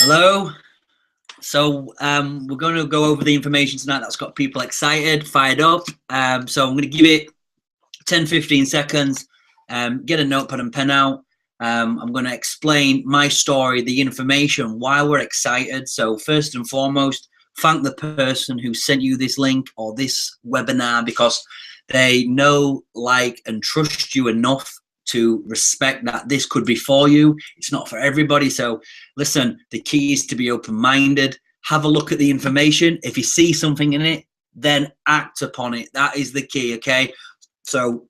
Hello. So we're going to go over the information tonight that's got people excited, fired up. So I'm going to give it 10-15 seconds. Get a notepad and pen out. I'm going to explain my story, the information, why we're excited. So first and foremost, thank the person who sent you this link or this webinar, because they know, like, and trust you enough to respect that this could be for you. It's not for everybody. So listen, the key is to be open-minded. Have a look at the information. If you see something in it, then act upon it. That is the key, okay? So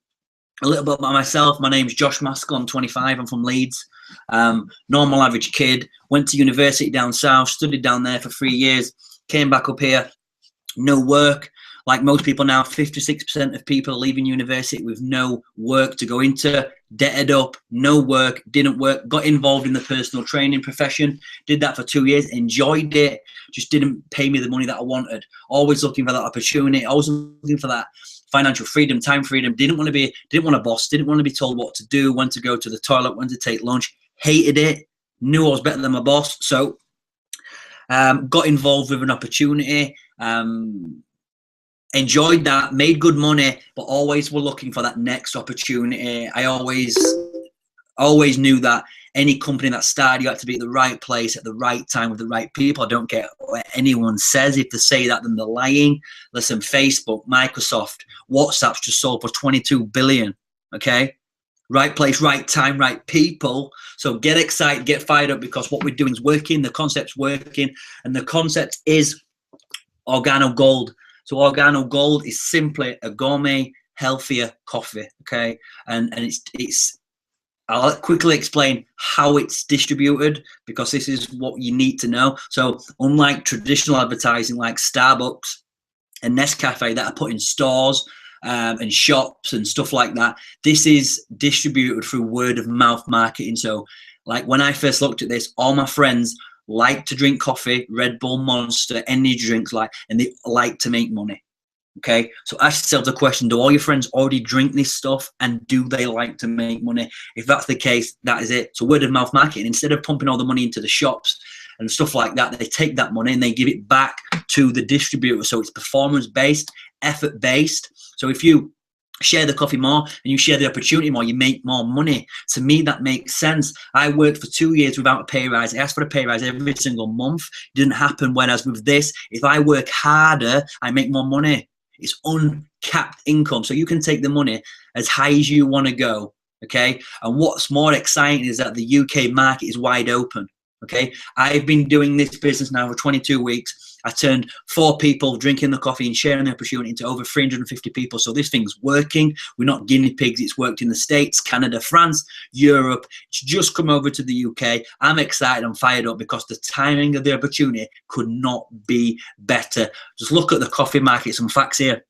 a little bit about myself. My name's Josh Maskell. I'm 25. I'm from Leeds. Normal average kid. Went to university down south, studied down there for 3 years, came back up here, no work. Like most people now, 56% of people are leaving university with no work to go into, debted up, no work, didn't work, got involved in the personal training profession, did that for 2 years, enjoyed it, just didn't pay me the money that I wanted. Always looking for that opportunity, always looking for that financial freedom, time freedom, didn't want a boss, didn't want to be told what to do, when to go to the toilet, when to take lunch, hated it, knew I was better than my boss. So got involved with an opportunity, enjoyed that, made good money, but always were looking for that next opportunity. I always knew that any company that started, you had to be at the right place at the right time with the right people. I don't care what anyone says. If they say that, then they're lying. Listen, Facebook, Microsoft, WhatsApp's just sold for 22 billion, okay? Right place, right time, right people. So get excited, get fired up, because what we're doing is working, the concept's working, and the concept is Organo Gold. So Organo Gold is simply a gourmet, healthier coffee, okay? And it's I'll quickly explain how it's distributed, because this is what you need to know. So unlike traditional advertising like Starbucks and Nescafe that are put in stores and shops and stuff like that, this is distributed through word of mouth marketing. So like when I first looked at this, all my friends like to drink coffee, Red Bull, Monster, energy drinks, and they like to make money. Okay, so ask yourself the question, do all your friends already drink this stuff, and do they like to make money? If that's the case, that is it. So word of mouth marketing, instead of pumping all the money into the shops and stuff like that, they take that money and they give it back to the distributor. So it's performance based, effort based. So if you share the coffee more and you share the opportunity more, you make more money. To me, that makes sense. I worked for 2 years without a pay rise. I asked for a pay rise every single month. It didn't happen. Whereas with this, if I work harder, I make more money. It's uncapped income. So you can take the money as high as you want to go, okay? And what's more exciting is that the UK market is wide open, okay? I've been doing this business now for 22 weeks. I turned 4 people drinking the coffee and sharing the opportunity into over 350 people. So this thing's working. We're not guinea pigs. It's worked in the States, Canada, France, Europe. It's just come over to the UK. I'm excited. I'm fired up because the timing of the opportunity could not be better. Just look at the coffee market. Some facts here.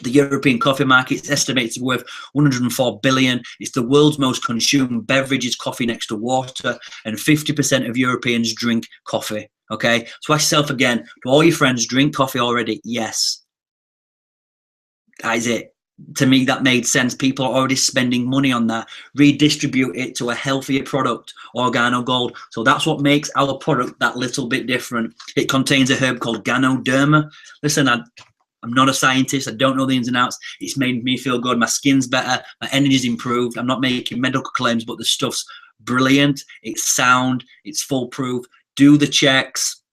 The European coffee market is estimated to be worth 104 billion. It's the world's most consumed beverage, is coffee next to water, and 50% of Europeans drink coffee. Okay, so ask yourself again, do all your friends drink coffee already? Yes. That is it. To me, that made sense. People are already spending money on that. Redistribute it to a healthier product, Organo Gold. So that's what makes our product that little bit different. It contains a herb called Ganoderma. Listen, I'm not a scientist. I don't know the ins and outs. It's made me feel good. My skin's better. My energy's improved. I'm not making medical claims, but the stuff's brilliant. It's sound. It's foolproof. Do the checks.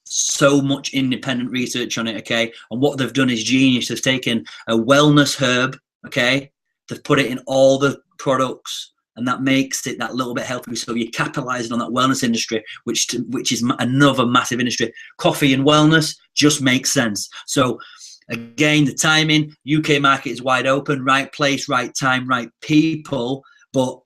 So much independent research on it, okay? And what they've done is genius. They've taken a wellness herb, okay? They've put it in all the products, and that makes it that little bit healthier. So you're capitalizing on that wellness industry, which is another massive industry. Coffee and wellness just makes sense. So again, the timing, UK market is wide open, right place, right time, right people. But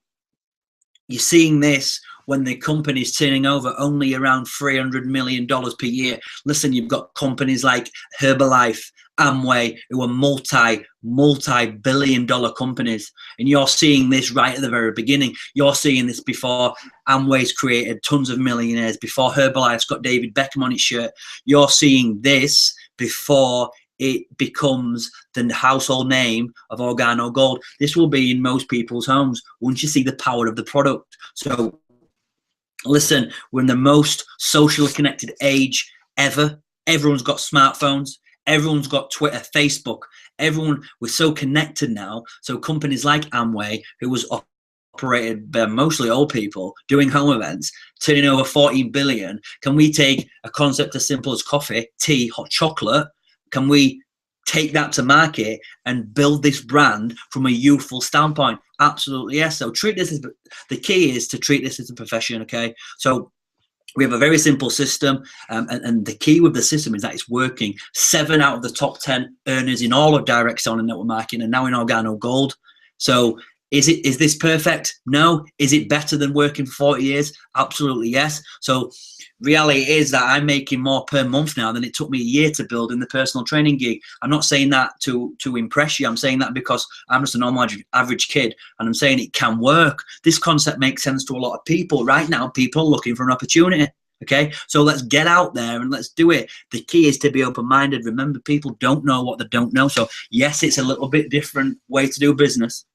you're seeing this when the company's turning over only around $300 million per year. Listen, you've got companies like Herbalife, Amway, who are multi-billion-dollar companies. And you're seeing this right at the very beginning. You're seeing this before Amway's created tons of millionaires, before Herbalife's got David Beckham on its shirt. You're seeing this before it becomes the household name of Organo Gold. This will be in most people's homes once you see the power of the product. So Listen, we're in the most socially connected age ever. Everyone's got smartphones. Everyone's got Twitter, Facebook. We're so connected now. So companies like Amway, who was operated by mostly old people doing home events, turning over 14 billion. Can we take a concept as simple as coffee, tea, hot chocolate? Can we take that to market and build this brand from a youthful standpoint? Absolutely, yes. So treat this as, the key is to treat this as a profession, okay? So we have a very simple system, and the key with the system is that it's working. 7 out of the top 10 earners in all of direct selling network marketing and now in Organo Gold. So is this perfect? No. Is it better than working for 40 years? Absolutely, yes. So reality is that I'm making more per month now than it took me a year to build in the personal training gig. I'm not saying that to impress you. I'm saying that because I'm just a normal average kid, and I'm saying it can work. This concept makes sense to a lot of people. Right now, people are looking for an opportunity. Okay, so let's get out there and let's do it. The key is to be open-minded. Remember, people don't know what they don't know. So yes, it's a little bit different way to do business.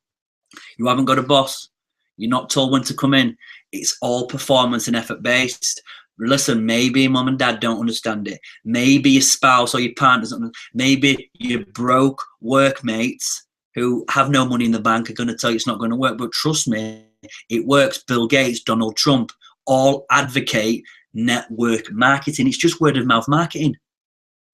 You haven't got a boss. You're not told when to come in. It's all performance and effort based. Listen, maybe mom and dad don't understand it. Maybe your spouse or your partner doesn't. Maybe your broke workmates who have no money in the bank are going to tell you it's not going to work. But trust me, it works. Bill Gates, Donald Trump, all advocate network marketing. It's just word of mouth marketing.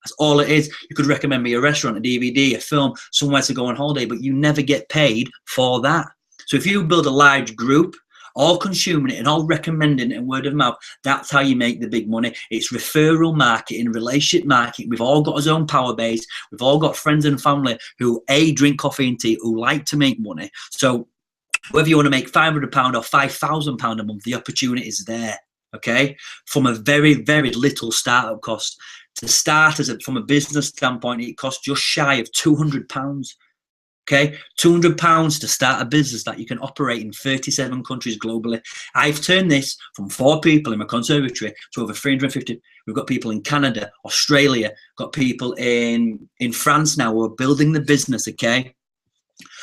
That's all it is. You could recommend me a restaurant, a DVD, a film, somewhere to go on holiday, but you never get paid for that. So if you build a large group, all consuming it and all recommending it and word of mouth, that's how you make the big money. It's referral marketing, relationship marketing. We've all got our own power base. We've all got friends and family who drink coffee and tea, who like to make money. So whether you want to make £500 or £5,000 a month, the opportunity is there. Okay, from a very, very little startup cost. To start from a business standpoint, it costs just shy of £200. Okay, £200 to start a business that you can operate in 37 countries globally. I've turned this from 4 people in my conservatory to over 350. We've got people in Canada, Australia, got people in France now who are building the business. Okay,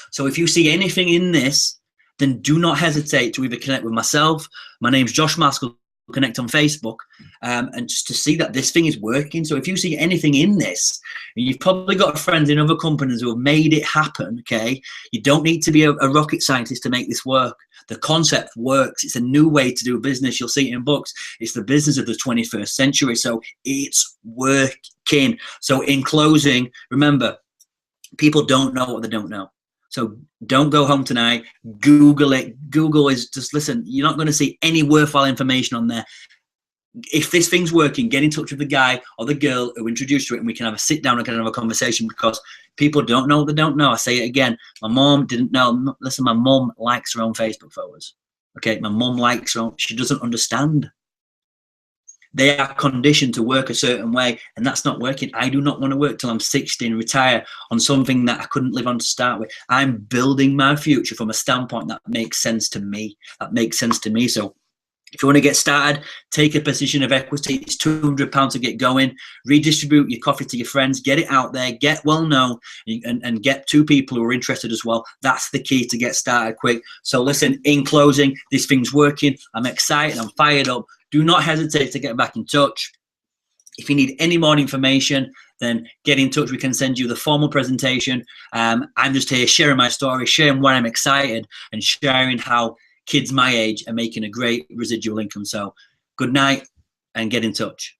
so if you see anything in this, then do not hesitate to either connect with myself. My name's Josh Maskell. Connect on Facebook, and just to see that this thing is working. So if you see anything in this, and you've probably got friends in other companies who have made it happen, okay, you don't need to be a rocket scientist to make this work. The concept works. It's a new way to do business. You'll see it in books. It's the business of the 21st century. So it's working. So in closing, remember, people don't know what they don't know. So don't go home tonight, Google it. Google is just, listen, you're not going to see any worthwhile information on there. If this thing's working, get in touch with the guy or the girl who introduced you it, and we can have a sit down and kind of have a conversation, because people don't know what they don't know. I say it again. My mom didn't know. Listen, my mom likes her own Facebook photos. Okay, my mom likes her own. She doesn't understand. They are conditioned to work a certain way, and that's not working. I do not want to work till I'm 60 and retire on something that I couldn't live on to start with. I'm building my future from a standpoint that makes sense to me. So if you want to get started, take a position of equity. It's £200 to get going. Redistribute your coffee to your friends. Get it out there. Get well known, and get 2 people who are interested as well. That's the key to get started quick. So listen, in closing, this thing's working. I'm excited. I'm fired up. Do not hesitate to get back in touch. If you need any more information, then get in touch. We can send you the formal presentation. I'm just here sharing my story, sharing why I'm excited, and sharing how kids my age are making a great residual income. So good night and get in touch.